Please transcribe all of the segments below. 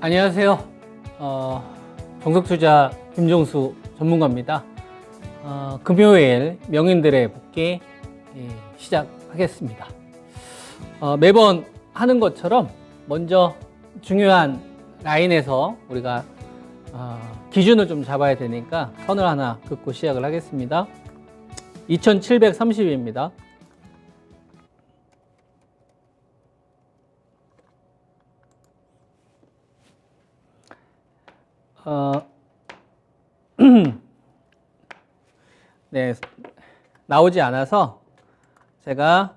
안녕하세요. 정석투자 김종수 전문가입니다. 금요일 명인들의 복귀 시작하겠습니다. 매번 하는 것처럼 먼저 중요한 라인에서 우리가 기준을 좀 잡아야 되니까 선을 하나 긋고 시작을 하겠습니다. 2730입니다. 네, 나오지 않아서 제가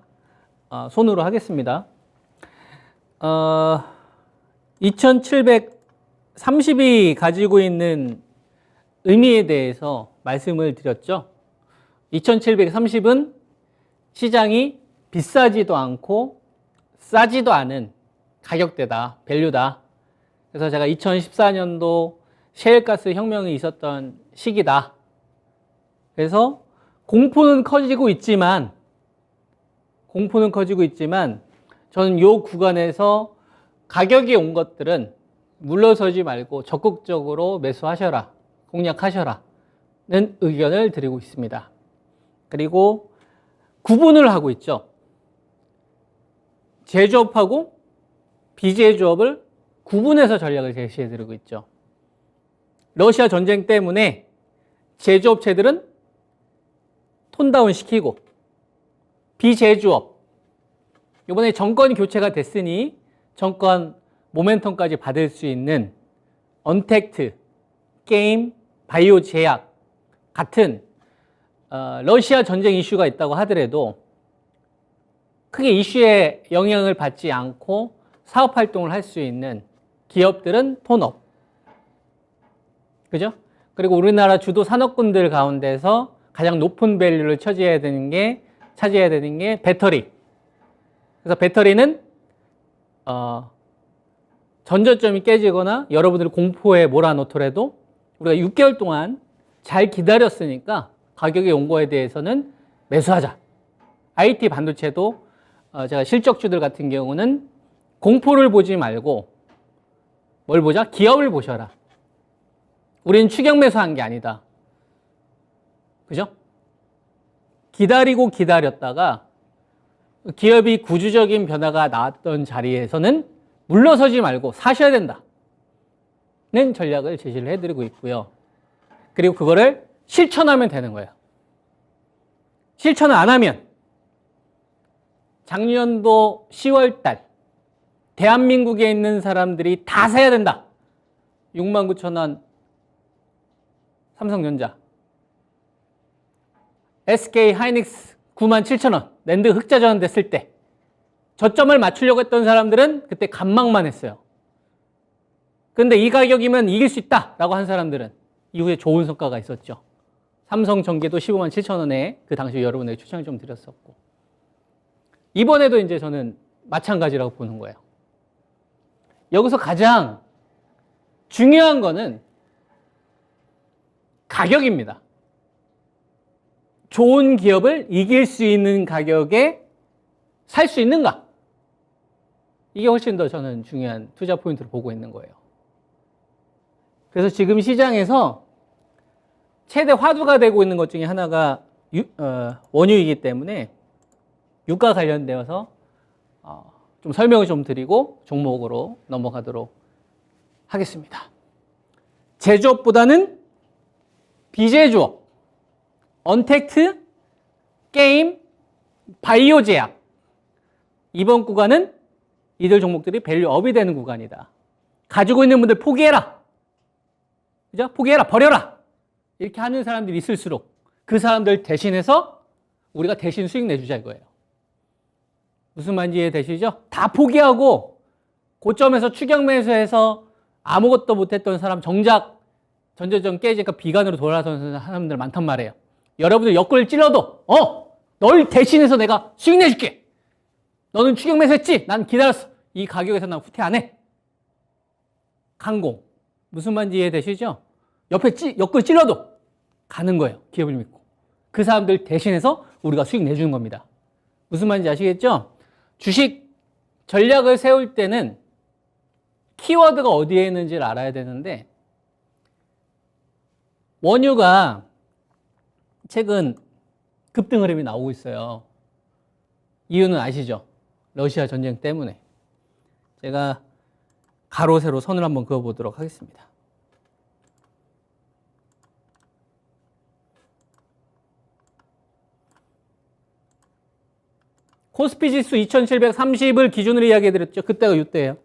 손으로 하겠습니다. 2730이 가지고 있는 의미에 대해서 말씀을 드렸죠. 2730은 시장이 비싸지도 않고 싸지도 않은 가격대다, 밸류다. 그래서 제가 2014년도 셰일가스 혁명이 있었던 시기다. 그래서 공포는 커지고 있지만 저는 이 구간에서 가격이 온 것들은 물러서지 말고 적극적으로 매수하셔라, 공략하셔라는 의견을 드리고 있습니다. 그리고 구분을 하고 있죠. 제조업하고 비제조업을 구분해서 전략을 제시해드리고 있죠. 러시아 전쟁 때문에 제조업체들은 톤다운 시키고 비제조업, 이번에 정권 교체가 됐으니 정권 모멘텀까지 받을 수 있는 언택트, 게임, 바이오 제약 같은 러시아 전쟁 이슈가 있다고 하더라도 크게 이슈에 영향을 받지 않고 사업 활동을 할 수 있는 기업들은 톤업. 그죠? 그리고 우리나라 주도 산업군들 가운데서 가장 높은 밸류를 차지해야 되는 게 배터리. 그래서 배터리는 전저점이 깨지거나 여러분들이 공포에 몰아넣더라도 우리가 6개월 동안 잘 기다렸으니까 가격이 온 거에 대해서는 매수하자. IT 반도체도 제가 실적주들 같은 경우는 공포를 보지 말고 뭘 보자? 기업을 보셔라. 우리는 추격 매수한 게 아니다. 그죠? 기다렸다가 기업이 구조적인 변화가 나왔던 자리에서는 물러서지 말고 사셔야 된다는 전략을 제시를 해드리고 있고요. 그리고 그거를 실천하면 되는 거예요. 실천을 안 하면 작년도 10월 달 대한민국에 있는 사람들이 다 사야 된다. 69,000원 삼성전자, SK 하이닉스 97,000원 랜드 흑자 전환됐을 때 저점을 맞추려고 했던 사람들은 그때 간망만 했어요. 근데 이 가격이면 이길 수 있다라고 한 사람들은 이후에 좋은 성과가 있었죠. 삼성전기도 157,000원에 그 당시 여러분에게 추천을 좀 드렸었고, 이번에도 이제 저는 마찬가지라고 보는 거예요. 여기서 가장 중요한 거는 가격입니다. 좋은 기업을 이길 수 있는 가격에 살 수 있는가? 이게 훨씬 더 저는 중요한 투자 포인트로 보고 있는 거예요. 그래서 지금 시장에서 최대 화두가 되고 있는 것 중에 하나가 원유이기 때문에 유가 관련되어서 좀 설명을 좀 드리고 종목으로 넘어가도록 하겠습니다. 제조업보다는 비제조업, 언택트, 게임, 바이오 제약. 이번 구간은 이들 종목들이 밸류업이 되는 구간이다. 가지고 있는 분들 포기해라. 그죠? 포기해라, 버려라. 이렇게 하는 사람들이 있을수록 그 사람들 대신해서 우리가 대신 수익 내주자 이거예요. 무슨 말인지 이해되시죠? 다 포기하고 고점에서 추격 매수해서 아무것도 못했던 사람, 정작 전저점 깨지니까 비관으로 돌아서는 사람들 많단 말이에요. 여러분들 옆구리를 찔러도 널 대신해서 내가 수익 내줄게. 너는 추격 매수했지? 난 기다렸어. 이 가격에서 난 후퇴 안 해. 강공. 무슨 말인지 이해되시죠? 옆구리 찔러도 가는 거예요. 기업을 믿고. 그 사람들 대신해서 우리가 수익 내주는 겁니다. 무슨 말인지 아시겠죠? 주식 전략을 세울 때는 키워드가 어디에 있는지를 알아야 되는데 원유가 최근 급등 흐름이 나오고 있어요. 이유는 아시죠? 러시아 전쟁 때문에. 제가 가로 세로 선을 한번 그어보도록 하겠습니다. 코스피 지수 2730을 기준으로 이야기해드렸죠. 그때가 이때예요.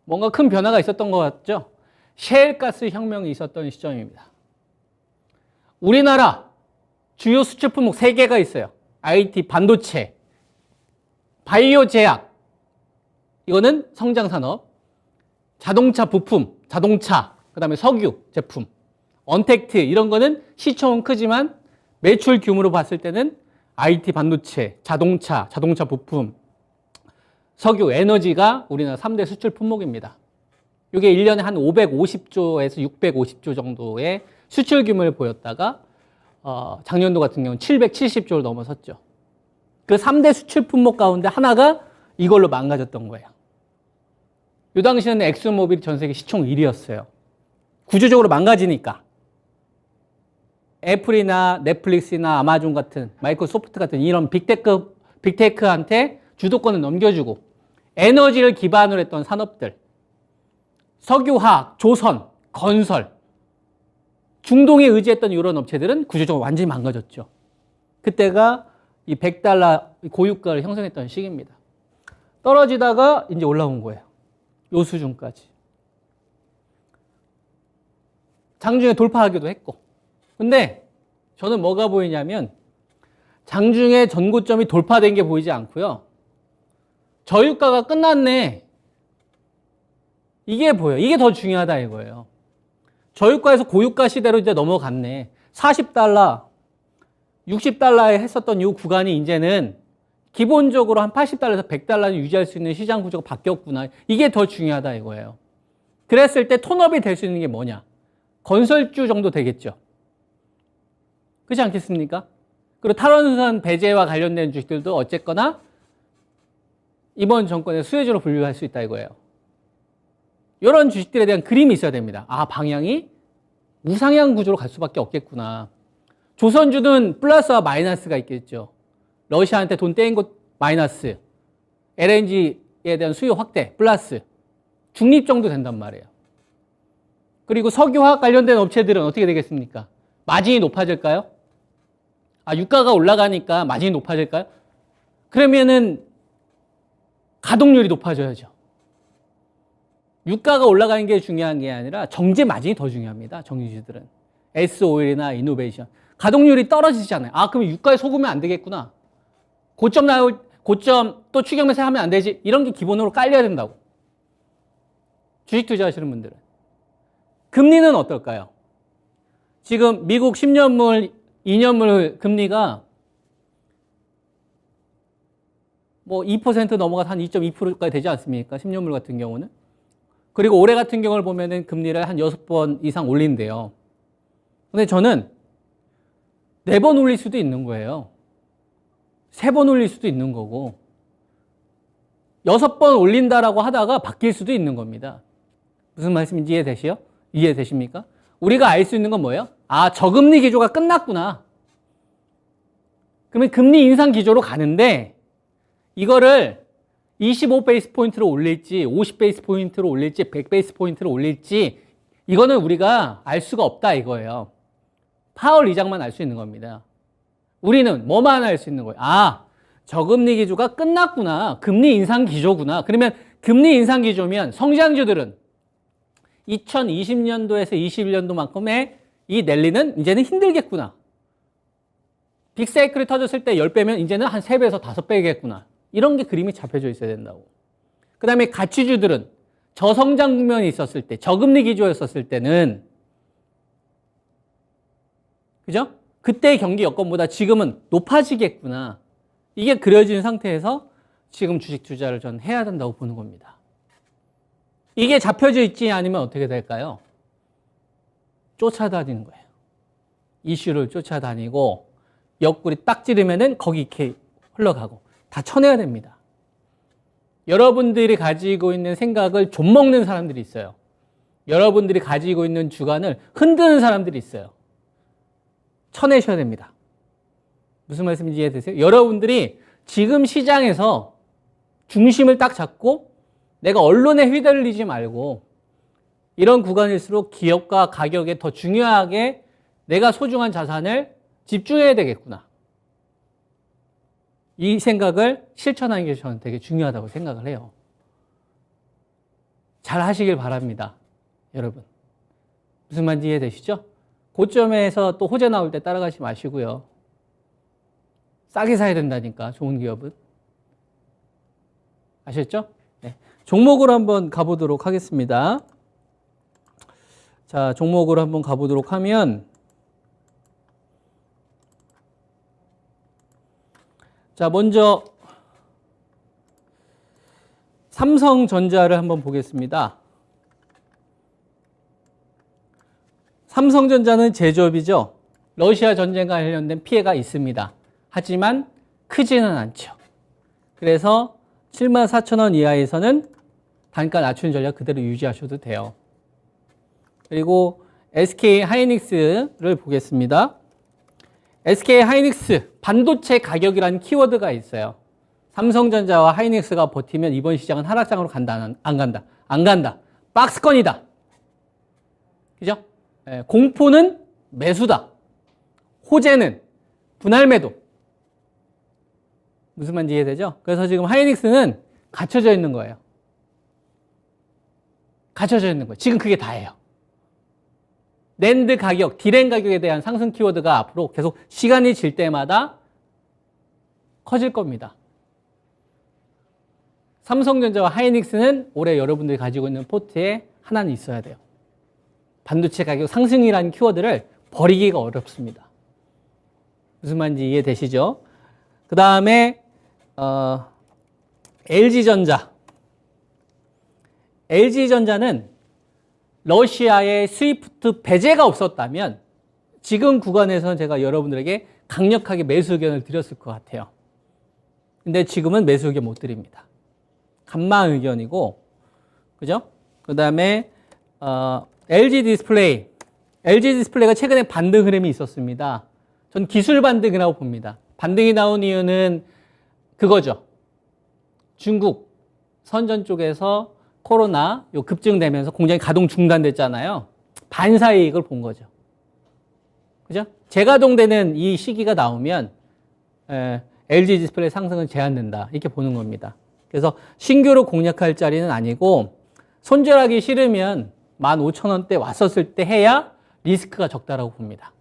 뭔가 큰 변화가 있었던 것 같죠? 셰일가스 혁명이 있었던 시점입니다. 우리나라 주요 수출 품목 3개가 있어요. IT, 반도체, 바이오 제약, 이거는 성장산업, 자동차 부품, 자동차, 그 다음에 석유 제품, 언택트, 이런 거는 시총은 크지만 매출 규모로 봤을 때는 IT, 반도체, 자동차, 자동차 부품, 석유, 에너지가 우리나라 3대 수출 품목입니다. 이게 1년에 한 550조에서 650조 정도의 수출 규모를 보였다가 작년도 같은 경우는 770조를 넘어섰죠. 그 3대 수출 품목 가운데 하나가 이걸로 망가졌던 거예요. 이 당시에는 엑슨모빌이 전 세계 시총 1위였어요. 구조적으로 망가지니까. 애플이나 넷플릭스나 아마존 같은, 마이크로소프트 같은 이런 빅테크한테 주도권을 넘겨주고 에너지를 기반으로 했던 산업들, 석유화학, 조선, 건설, 중동에 의지했던 이런 업체들은 구조적으로 완전히 망가졌죠. 그때가 이 $100 고유가를 형성했던 시기입니다. 떨어지다가 이제 올라온 거예요. 요 수준까지. 장중에 돌파하기도 했고. 근데 저는 뭐가 보이냐면 장중에 전고점이 돌파된 게 보이지 않고요. 저유가가 끝났네. 이게 보여요. 이게 더 중요하다 이거예요. 저유가에서 고유가 시대로 이제 넘어갔네. $40, $60에 했었던 이 구간이 이제는 기본적으로 한 $80에서 $100를 유지할 수 있는 시장 구조가 바뀌었구나. 이게 더 중요하다 이거예요. 그랬을 때 톤업이 될 수 있는 게 뭐냐? 건설주 정도 되겠죠. 그렇지 않겠습니까? 그리고 탈원전 배제와 관련된 주식들도 어쨌거나 이번 정권의 수혜주로 분류할 수 있다 이거예요. 이런 주식들에 대한 그림이 있어야 됩니다. 아, 방향이 무상향 구조로 갈 수밖에 없겠구나. 조선주는 플러스와 마이너스가 있겠죠. 러시아한테 돈 떼인 것 마이너스, LNG에 대한 수요 확대 플러스, 중립 정도 된단 말이에요. 그리고 석유화학 관련된 업체들은 어떻게 되겠습니까? 마진이 높아질까요? 아, 유가가 올라가니까 마진이 높아질까요? 그러면은 가동률이 높아져야죠. 유가가 올라가는 게 중요한 게 아니라 정제 마진이 더 중요합니다. 정유주들은. S오일이나 이노베이션. 가동률이 떨어지잖아요. 아, 그럼 유가에 속으면 안 되겠구나. 고점 또 추격 매수 하면 안 되지. 이런 게 기본으로 깔려야 된다고. 주식 투자하시는 분들은. 금리는 어떨까요? 지금 미국 10년물, 2년물 금리가 뭐 2% 넘어가서 한 2.2%까지 되지 않습니까? 10년물 같은 경우는. 그리고 올해 같은 경우를 보면은 금리를 한 6번 이상 올린대요. 근데 저는 4번 올릴 수도 있는 거예요. 3번 올릴 수도 있는 거고 6번 올린다라고 하다가 바뀔 수도 있는 겁니다. 무슨 말씀인지 이해되십니까? 우리가 알 수 있는 건 뭐예요? 아, 저금리 기조가 끝났구나. 그러면 금리 인상 기조로 가는데 이거를 25베이스 포인트로 올릴지 50베이스 포인트로 올릴지 100베이스 포인트로 올릴지 이거는 우리가 알 수가 없다 이거예요. 파월 의장만 알 수 있는 겁니다. 우리는 뭐만 알 수 있는 거예요? 아, 저금리 기조가 끝났구나. 금리 인상 기조구나. 그러면 금리 인상 기조면 성장주들은 2020년도에서 21년도만큼의 이 랠리는 이제는 힘들겠구나. 빅사이클이 터졌을 때 10배면 이제는 한 3배에서 5배겠구나. 이런 게 그림이 잡혀져 있어야 된다고. 그 다음에 가치주들은 저성장 국면이 있었을 때, 저금리 기조였었을 때는, 그죠? 그때의 경기 여건보다 지금은 높아지겠구나. 이게 그려진 상태에서 지금 주식 투자를 전 해야 된다고 보는 겁니다. 이게 잡혀져 있지 않으면 어떻게 될까요? 쫓아다니는 거예요. 이슈를 쫓아다니고 옆구리 딱 찌르면은 거기 이렇게 흘러가고 다 쳐내야 됩니다. 여러분들이 가지고 있는 생각을 좀먹는 사람들이 있어요. 여러분들이 가지고 있는 주관을 흔드는 사람들이 있어요. 쳐내셔야 됩니다. 무슨 말씀인지 이해되세요? 여러분들이 지금 시장에서 중심을 딱 잡고 내가 언론에 휘둘리지 말고 이런 구간일수록 기업과 가격에 더 중요하게 내가 소중한 자산을 집중해야 되겠구나. 이 생각을 실천하는 게 저는 되게 중요하다고 생각을 해요. 잘 하시길 바랍니다. 여러분. 무슨 말인지 이해되시죠? 고점에서 또 호재 나올 때 따라가지 마시고요. 싸게 사야 된다니까, 좋은 기업은. 아셨죠? 네. 종목으로 한번 가보도록 하겠습니다. 자, 종목으로 한번 가보도록 하면, 자, 먼저 삼성전자를 한번 보겠습니다. 삼성전자는 제조업이죠. 러시아 전쟁과 관련된 피해가 있습니다. 하지만 크지는 않죠. 그래서 74,000원 이하에서는 단가 낮추는 전략 그대로 유지하셔도 돼요. 그리고 SK 하이닉스를 보겠습니다. SK 하이닉스 반도체 가격이라는 키워드가 있어요. 삼성전자와 하이닉스가 버티면 이번 시장은 하락장으로 간다, 안 간다? 안 간다. 박스권이다. 그죠? 예, 공포는 매수다. 호재는 분할 매도. 무슨 말인지 이해되죠? 그래서 지금 하이닉스는 갇혀져 있는 거예요. 갇혀져 있는 거예요. 지금 그게 다예요. 낸드 가격, 디램 가격에 대한 상승 키워드가 앞으로 계속 시간이 질 때마다 커질 겁니다. 삼성전자와 하이닉스는 올해 여러분들이 가지고 있는 포트에 하나는 있어야 돼요. 반도체 가격 상승이라는 키워드를 버리기가 어렵습니다. 무슨 말인지 이해되시죠? 그 다음에 LG전자. LG전자는 러시아의 스위프트 배제가 없었다면 지금 구간에서는 제가 여러분들에게 강력하게 매수 의견을 드렸을 것 같아요. 근데 지금은 매수 의견 못 드립니다. 감만 의견이고, 그죠? 그 다음에 LG 디스플레이. LG 디스플레이가 최근에 반등 흐름이 있었습니다. 전 기술 반등이라고 봅니다. 반등이 나온 이유는 그거죠. 중국 선전 쪽에서 코로나 급증되면서 공장이 가동 중단됐잖아요. 반사이익을 본 거죠. 그죠? 재가동되는 이 시기가 나오면 LG 디스플레이 상승은 제한된다. 이렇게 보는 겁니다. 그래서 신규로 공략할 자리는 아니고 손절하기 싫으면 15,000원대 왔었을 때 해야 리스크가 적다라고 봅니다.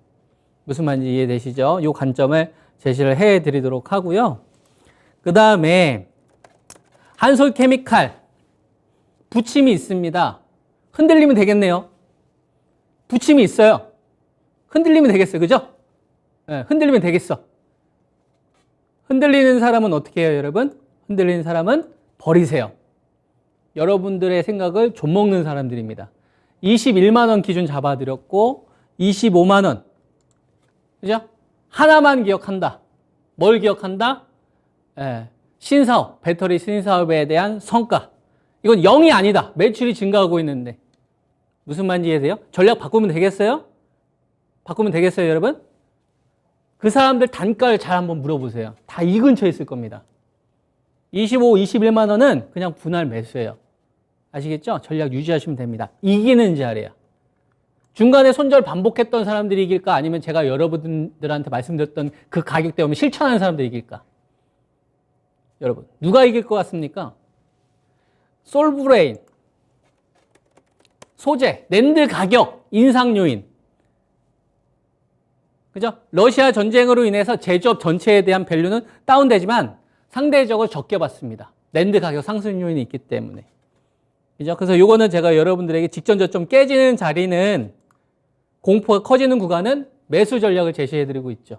무슨 말인지 이해되시죠? 이 관점을 제시를 해드리도록 하고요. 그 다음에 한솔케미칼 부침이 있습니다. 흔들리면 되겠네요. 부침이 있어요. 흔들리면 되겠어요. 그죠? 네, 흔들리면 되겠어. 흔들리는 사람은 어떻게 해요, 여러분? 흔들리는 사람은 버리세요. 여러분들의 생각을 좀먹는 사람들입니다. 21만 원 기준 잡아드렸고 25만 원. 그죠? 하나만 기억한다. 뭘 기억한다? 신사업, 배터리 신사업에 대한 성과. 이건 0이 아니다. 매출이 증가하고 있는데. 무슨 말인지 이해돼요? 전략 바꾸면 되겠어요? 바꾸면 되겠어요, 여러분? 그 사람들 단가를 잘 한번 물어보세요. 다 이 근처에 있을 겁니다. 25, 21만 원은 그냥 분할 매수예요. 아시겠죠? 전략 유지하시면 됩니다. 이기는 자리야. 중간에 손절 반복했던 사람들이 이길까? 아니면 제가 여러분들한테 말씀드렸던 그 가격대 오면 실천하는 사람들이 이길까? 여러분, 누가 이길 것 같습니까? 솔브레인, 소재, 낸드 가격, 인상 요인. 그죠? 러시아 전쟁으로 인해서 제조업 전체에 대한 밸류는 다운되지만 상대적으로 적게 받습니다. 낸드 가격 상승 요인이 있기 때문에. 그죠? 그래서 요거는 제가 여러분들에게 직전 저점 깨지는 자리는 공포가 커지는 구간은 매수 전략을 제시해드리고 있죠.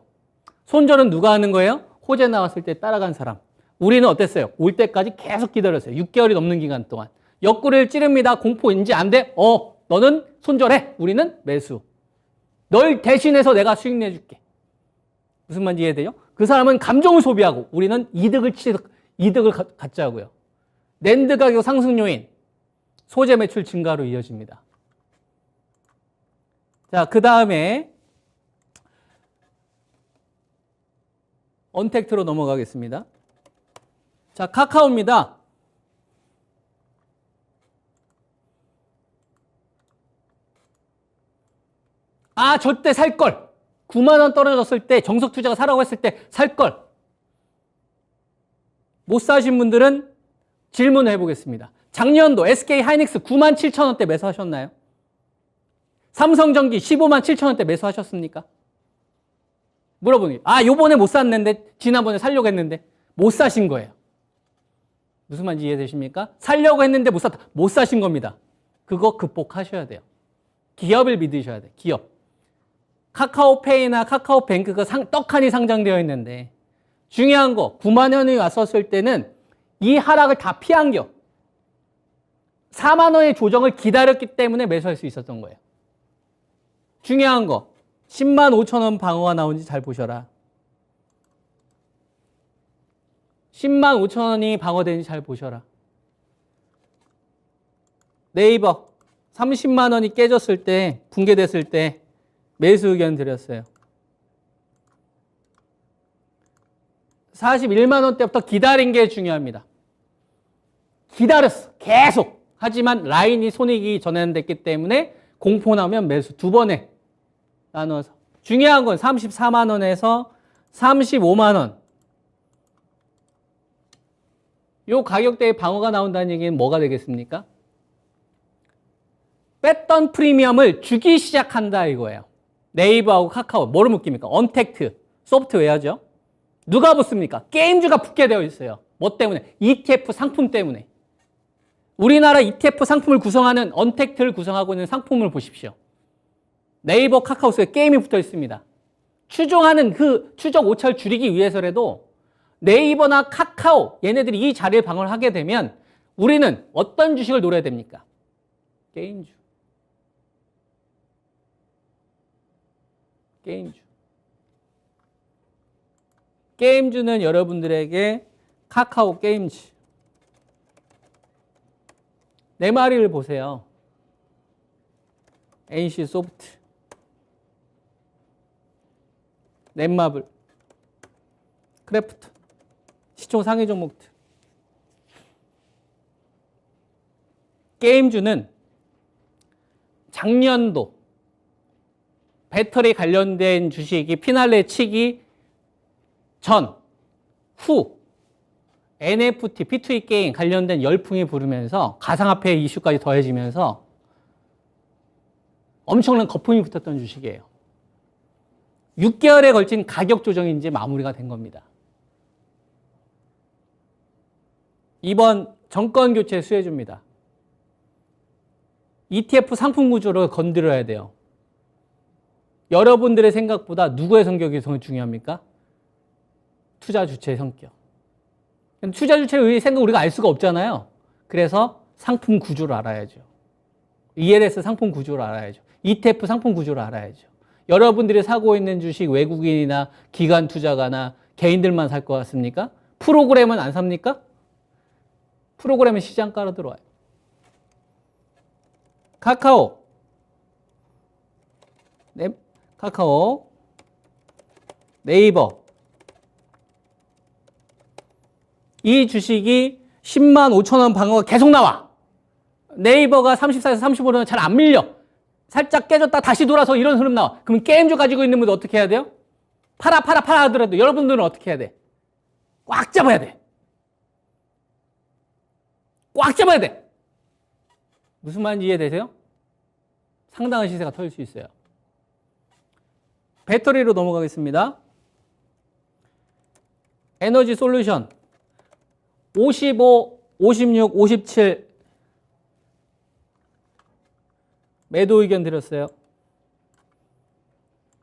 손절은 누가 하는 거예요? 호재 나왔을 때 따라간 사람. 우리는 어땠어요? 올 때까지 계속 기다렸어요. 6개월이 넘는 기간 동안. 옆구리를 찌릅니다. 공포인지 안 돼? 너는 손절해. 우리는 매수. 널 대신해서 내가 수익 내줄게. 무슨 말인지 이해돼요? 그 사람은 감정을 소비하고 우리는 이득을 갖자고요. 낸드 가격 상승 요인, 소재 매출 증가로 이어집니다. 자, 그 다음에 언택트로 넘어가겠습니다. 자, 카카오입니다. 아, 저 때 살 걸. 9만 원 떨어졌을 때 정석 투자가 사라고 했을 때 살 걸. 못 사신 분들은 질문을 해보겠습니다. 작년도 SK 하이닉스 9만 7천 원대 매수하셨나요? 삼성전기 15만 7천 원대 매수하셨습니까? 물어보니, 아, 요번에 못 샀는데, 지난번에 살려고 했는데, 못 사신 거예요. 무슨 말인지 이해되십니까? 살려고 했는데 못 샀다. 못 사신 겁니다. 그거 극복하셔야 돼요. 기업을 믿으셔야 돼요. 기업. 카카오페이나 카카오뱅크가 떡하니 상장되어 있는데, 중요한 거, 9만 원이 왔었을 때는 이 하락을 다 피한 겨. 4만 원의 조정을 기다렸기 때문에 매수할 수 있었던 거예요. 중요한 거, 10만 5천 원 방어가 나온지 잘 보셔라. 10만 5천 원이 방어되는지 잘 보셔라. 네이버 30만 원이 깨졌을 때, 붕괴됐을 때 매수 의견 드렸어요. 41만 원대부터 기다린 게 중요합니다. 기다렸어. 계속. 하지만 라인이 손익이 전환됐기 때문에 공포 나오면 매수 두 번에 나눠서. 중요한 건 34만 원에서 35만 원. 요 가격대에 방어가 나온다는 얘기는 뭐가 되겠습니까? 뺐던 프리미엄을 주기 시작한다 이거예요. 네이버하고 카카오 뭐로 묶입니까? 언택트 소프트웨어죠. 누가 붙습니까? 게임주가 붙게 되어 있어요. 뭐 때문에? ETF 상품 때문에. 우리나라 ETF 상품을 구성하는 언택트를 구성하고 있는 상품을 보십시오. 네이버, 카카오 속에 게임이 붙어 있습니다. 추종하는 그 추적 오차를 줄이기 위해서라도 네이버나 카카오 얘네들이 이 자리를 방어하게 되면 우리는 어떤 주식을 노려야 됩니까? 게임주. 게임주. 게임주는 여러분들에게 카카오 게임즈. 네 마리를 보세요. NC 소프트, 넷마블, 크래프트, 시총 상위 종목들. 게임주는 작년도 배터리 관련된 주식이 피날레 치기 전, 후 NFT, P2E 게임 관련된 열풍이 부르면서 가상화폐 이슈까지 더해지면서 엄청난 거품이 붙었던 주식이에요. 6개월에 걸친 가격 조정이 이제 마무리가 된 겁니다. 이번 정권 교체 수혜주입니다. ETF 상품 구조를 건드려야 돼요. 여러분들의 생각보다 누구의 성격이 더 중요합니까? 투자 주체의 성격. 투자 주체의 생각 우리가 알 수가 없잖아요. 그래서 상품 구조를 알아야죠. ELS 상품 구조를 알아야죠. ETF 상품 구조를 알아야죠. 여러분들이 사고 있는 주식 외국인이나 기관 투자가나 개인들만 살 것 같습니까? 프로그램은 안 삽니까? 프로그램은 시장가로 들어와요. 카카오. 네, 카카오. 네이버. 이 주식이 10만 5천 원 방어가 계속 나와. 네이버가 34에서 35는 잘 안 밀려. 살짝 깨졌다 다시 돌아서 이런 흐름 나와. 그럼 게임주 가지고 있는 분들 어떻게 해야 돼요? 팔아 하더라도 여러분들은 어떻게 해야 돼? 꽉 잡아야 돼. 꽉 잡아야 돼. 무슨 말인지 이해되세요? 상당한 시세가 터질 수 있어요. 배터리로 넘어가겠습니다. 에너지 솔루션 55, 56, 57 매도 의견 드렸어요.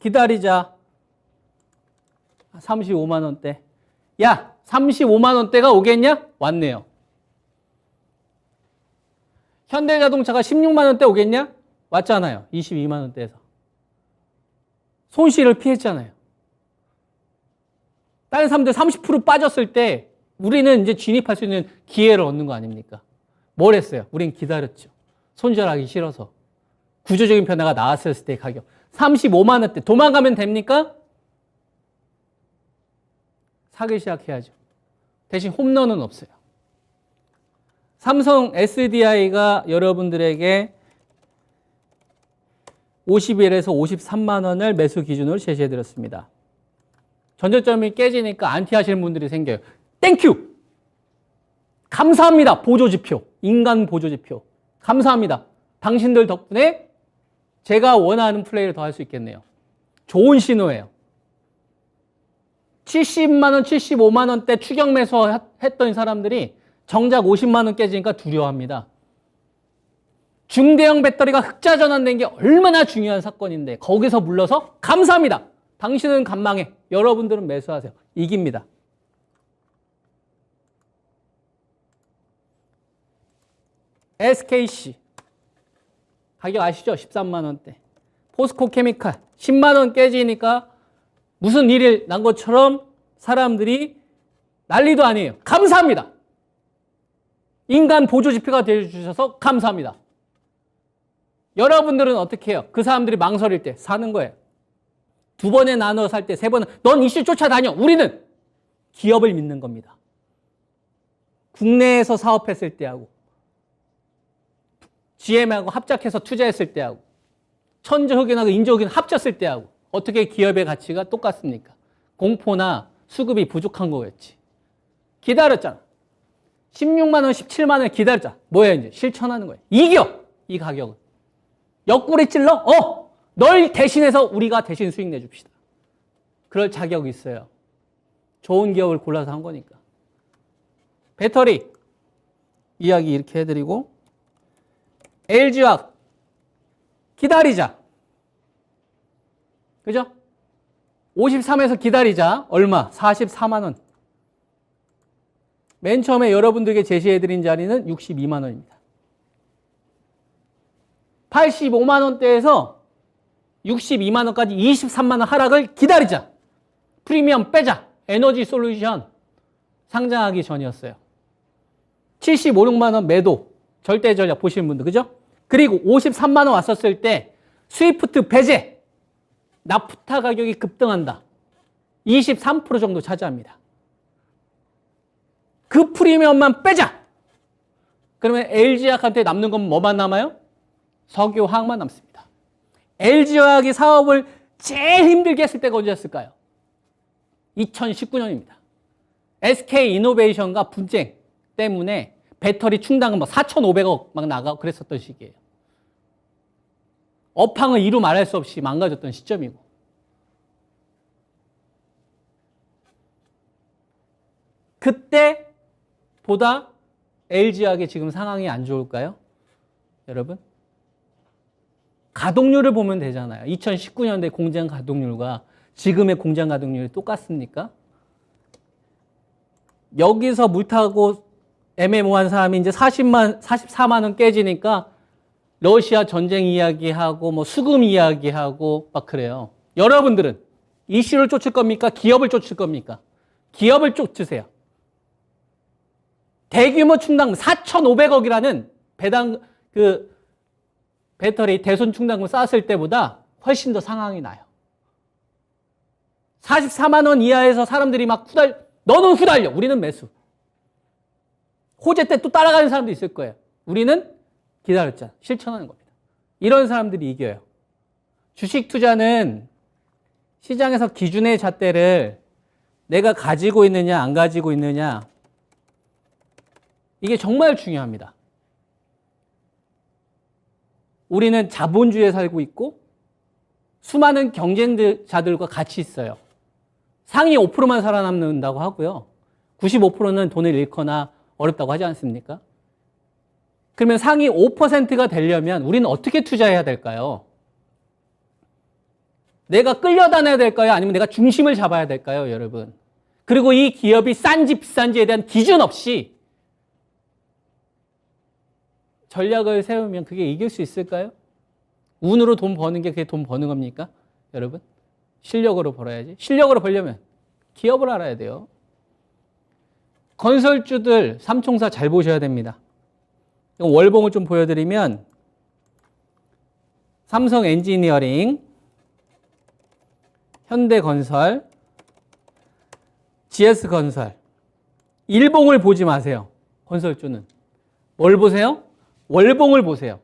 기다리자. 35만 원대. 야, 35만 원대가 오겠냐? 왔네요. 현대자동차가 16만 원대 오겠냐? 왔잖아요. 22만 원대에서. 손실을 피했잖아요. 다른 사람들 30% 빠졌을 때 우리는 이제 진입할 수 있는 기회를 얻는 거 아닙니까? 뭘 했어요? 우린 기다렸죠. 손절하기 싫어서. 구조적인 변화가 나왔을 때 가격. 35만 원대. 도망가면 됩니까? 사기 시작해야죠. 대신 홈런은 없어요. 삼성 SDI가 여러분들에게 51에서 53만 원을 매수 기준으로 제시해드렸습니다. 전저점이 깨지니까 안티 하시는 분들이 생겨요. 땡큐! 감사합니다. 보조지표. 인간 보조지표. 감사합니다. 당신들 덕분에 제가 원하는 플레이를 더 할 수 있겠네요. 좋은 신호예요. 70만 원, 75만 원대 추격 매수 했던 사람들이 정작 50만 원 깨지니까 두려워합니다. 중대형 배터리가 흑자 전환된 게 얼마나 중요한 사건인데 거기서 물러서 감사합니다. 당신은 간망해. 여러분들은 매수하세요. 이깁니다. SKC 가격 아시죠? 13만 원대. 포스코 케미칼 10만 원 깨지니까 무슨 일이 난 것처럼 사람들이 난리도 아니에요. 감사합니다. 인간 보조지표가 되어주셔서 감사합니다. 여러분들은 어떻게 해요? 그 사람들이 망설일 때 사는 거예요. 두 번에 나눠 살 때, 세 번은 넌 이슈 쫓아다녀. 우리는 기업을 믿는 겁니다. 국내에서 사업했을 때하고 GM하고 합작해서 투자했을 때하고 천재흑인하고 인조흑인 합쳤을 때하고 어떻게 기업의 가치가 똑같습니까? 공포나 수급이 부족한 거였지. 기다렸잖아. 16만 원, 17만 원 기다렸잖아. 뭐야 이제 실천하는 거야. 이겨! 이 가격은. 옆구리 찔러? 널 대신해서 우리가 대신 수익 내줍시다. 그럴 자격이 있어요. 좋은 기업을 골라서 한 거니까. 배터리 이야기 이렇게 해드리고 LG화학 기다리자. 그죠? 53에서 기다리자. 얼마? 44만 원. 맨 처음에 여러분들에게 제시해드린 자리는 62만 원입니다. 85만 원대에서 62만 원까지 23만 원 하락을 기다리자. 프리미엄 빼자. 에너지 솔루션 상장하기 전이었어요. 75, 6만 원 매도. 절대 전략 보시는 분들, 그죠? 그리고 53만 원 왔었을 때 스위프트 배제. 나프타 가격이 급등한다. 23% 정도 차지합니다. 그 프리미엄만 빼자. 그러면 LG화학한테 남는 건 뭐만 남아요? 석유화학만 남습니다. LG화학이 사업을 제일 힘들게 했을 때가 언제였을까요? 2019년입니다. SK이노베이션과 분쟁 때문에 배터리 충당금 4,500억 막 나가고 그랬었던 시기예요. 업황은 이루 말할 수 없이 망가졌던 시점이고. 그때보다 LG화학의 지금 상황이 안 좋을까요? 여러분? 가동률을 보면 되잖아요. 2019년대 공장 가동률과 지금의 공장 가동률이 똑같습니까? 여기서 물 타고 애매모호한 사람이 이제 44만 원 깨지니까 러시아 전쟁 이야기하고 뭐 수금 이야기하고 막 그래요. 여러분들은 이슈를 쫓을 겁니까? 기업을 쫓을 겁니까? 기업을 쫓으세요. 대규모 충당금 4,500억이라는 배터리 대손 충당금 쌓았을 때보다 훨씬 더 상황이 나요. 44만 원 이하에서 사람들이 막 너는 후달려. 우리는 매수. 호재 때 또 따라가는 사람도 있을 거예요. 우리는 기다렸잖아. 실천하는 겁니다. 이런 사람들이 이겨요. 주식 투자는 시장에서 기준의 잣대를 내가 가지고 있느냐 안 가지고 있느냐 이게 정말 중요합니다. 우리는 자본주의에 살고 있고 수많은 경쟁자들과 같이 있어요. 상위 5%만 살아남는다고 하고요. 95%는 돈을 잃거나 어렵다고 하지 않습니까? 그러면 상위 5%가 되려면 우리는 어떻게 투자해야 될까요? 내가 끌려다녀야 될까요? 아니면 내가 중심을 잡아야 될까요, 여러분? 그리고 이 기업이 싼지 비싼지에 대한 기준 없이 전략을 세우면 그게 이길 수 있을까요? 운으로 돈 버는 게 그게 돈 버는 겁니까? 여러분? 실력으로 벌어야지. 실력으로 벌려면 기업을 알아야 돼요. 건설주들 삼총사 잘 보셔야 됩니다. 월봉을 좀 보여드리면 삼성 엔지니어링, 현대건설, GS건설, 일봉을 보지 마세요. 건설주는. 뭘 보세요? 월봉을 보세요.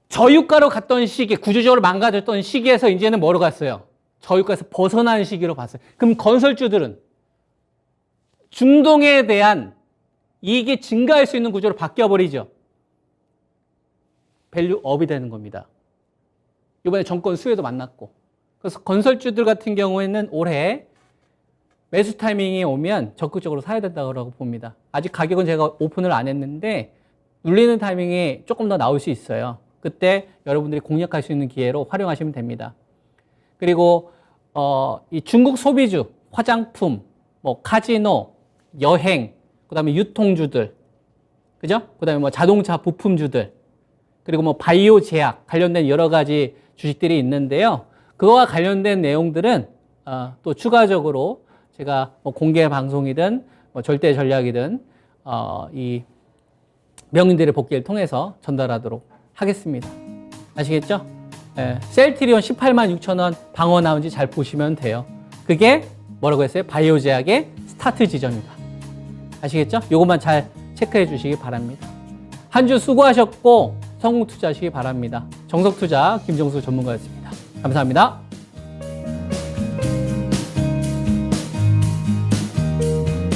저유가로 갔던 시기, 구조적으로 망가졌던 시기에서 이제는 뭐로 갔어요? 저유가에서 벗어난 시기로 봤어요. 그럼 건설주들은 중동에 대한 이익이 증가할 수 있는 구조로 바뀌어버리죠. 밸류업이 되는 겁니다. 이번에 정권 수혜도 만났고. 그래서 건설주들 같은 경우에는 올해 매수 타이밍이 오면 적극적으로 사야 된다고 봅니다. 아직 가격은 제가 오픈을 안 했는데 눌리는 타이밍이 조금 더 나올 수 있어요. 그때 여러분들이 공략할 수 있는 기회로 활용하시면 됩니다. 그리고 이 중국 소비주, 화장품, 뭐 카지노, 여행, 그다음에 유통주들, 그죠? 그다음에 뭐 자동차 부품주들, 그리고 뭐 바이오 제약 관련된 여러 가지 주식들이 있는데요. 그거와 관련된 내용들은 또 추가적으로 제가 뭐 공개 방송이든 뭐 절대 전략이든 이 명인들의 복귀를 통해서 전달하도록 하겠습니다. 아시겠죠? 예, 셀트리온 186,000원 방어 나온지 잘 보시면 돼요. 그게 뭐라고 했어요? 바이오 제약의 스타트 지점이다. 아시겠죠? 이것만 잘 체크해 주시기 바랍니다. 한 주 수고하셨고 성공 투자하시기 바랍니다. 정석투자 김정수 전문가였습니다. 감사합니다.